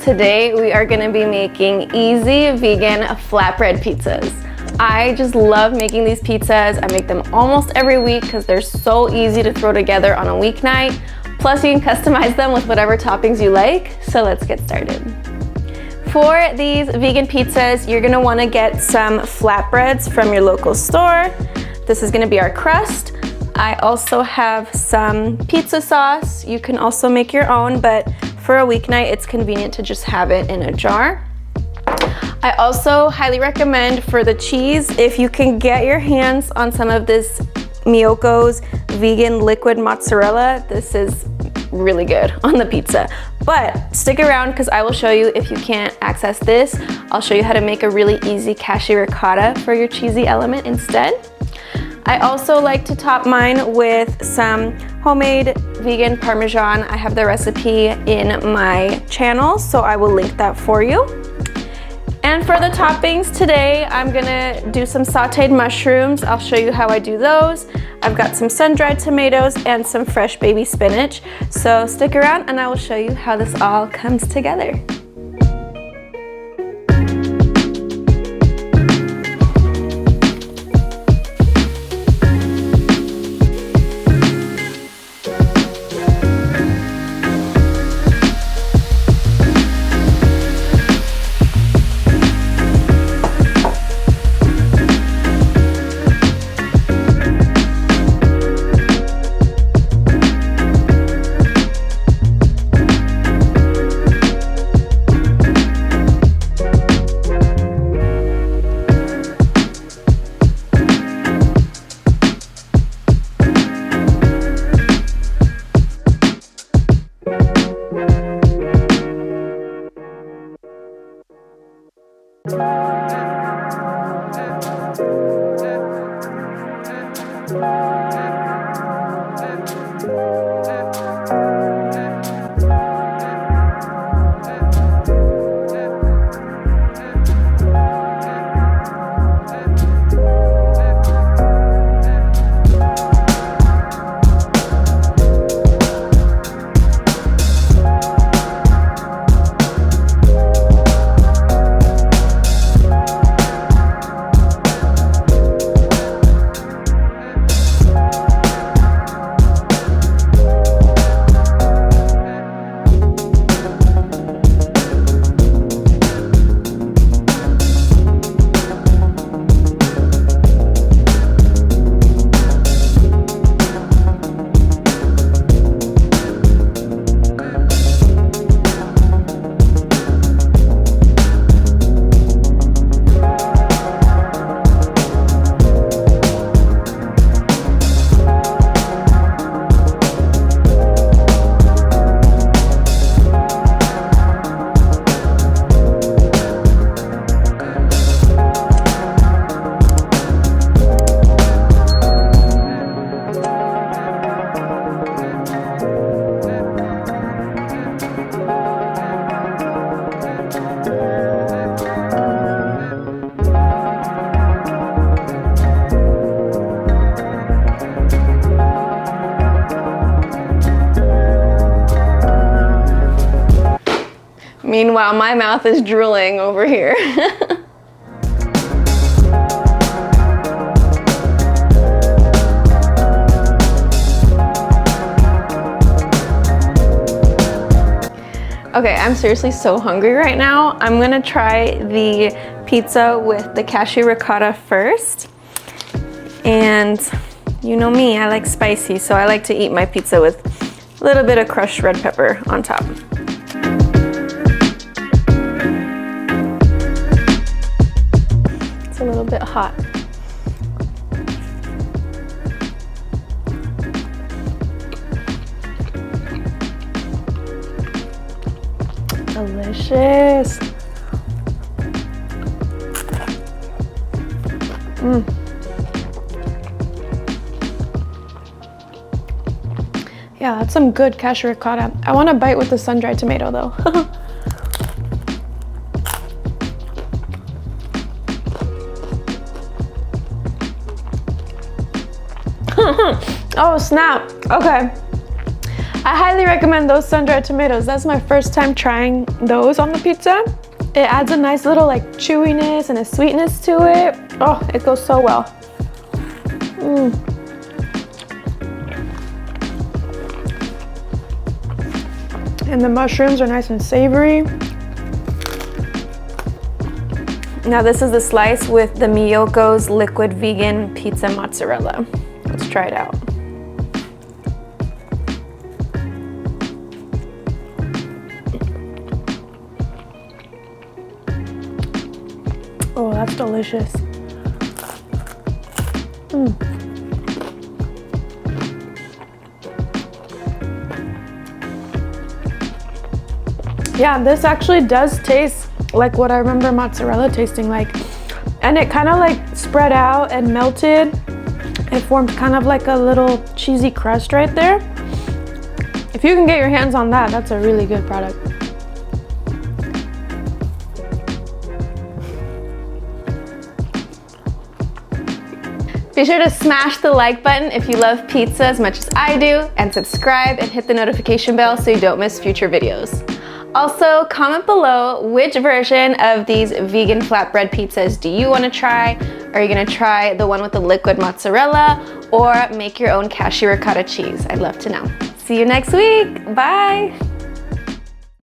Today we are gonna be making easy vegan flatbread pizzas. I just love making these pizzas. I make them almost every week because they're so easy to throw together on a weeknight. Plus you can customize them with whatever toppings you like. So let's get started. For these vegan pizzas, you're gonna wanna get some flatbreads from your local store. This is gonna be our crust. I also have some pizza sauce. You can also make your own, but for a weeknight, it's convenient to just have it in a jar. I also highly recommend for the cheese, if you can get your hands on some of this Miyoko's vegan liquid mozzarella, this is really good on the pizza. But stick around because I will show you if you can't access this. I'll show you how to make a really easy cashew ricotta for your cheesy element instead. I also like to top mine with some homemade vegan parmesan. I have the recipe in my channel, so I will link that for you. And for the toppings today, I'm gonna do some sauteed mushrooms. I'll show you how I do those. I've got some sun-dried tomatoes and some fresh baby spinach. So stick around and I will show you how this all comes together. Meanwhile, my mouth is drooling over here. Okay, I'm seriously so hungry right now. I'm gonna try the pizza with the cashew ricotta first. And you know me, I like spicy, so I like to eat my pizza with a little bit of crushed red pepper on top. It's a little bit hot. Delicious. Yeah, that's some good cashew ricotta. I want to bite with the sun-dried tomato though. Oh snap, okay. I highly recommend those sun-dried tomatoes. That's my first time trying those on the pizza. It adds a nice little like chewiness and a sweetness to it. Oh, it goes so well. And the mushrooms are nice and savory. Now this is the slice with the Miyoko's liquid vegan pizza mozzarella. Let's try it out. Oh, that's delicious. Yeah, this actually does taste like what I remember mozzarella tasting like. And it kind of like spread out and melted. It formed kind of like a little cheesy crust right there. If you can get your hands on that, that's a really good product. Be sure to smash the like button if you love pizza as much as I do, and subscribe and hit the notification bell so you don't miss future videos. Also, comment below which version of these vegan flatbread pizzas do you want to try? Are you going to try the one with the liquid mozzarella or make your own cashew ricotta cheese? I'd love to know. See you next week. Bye.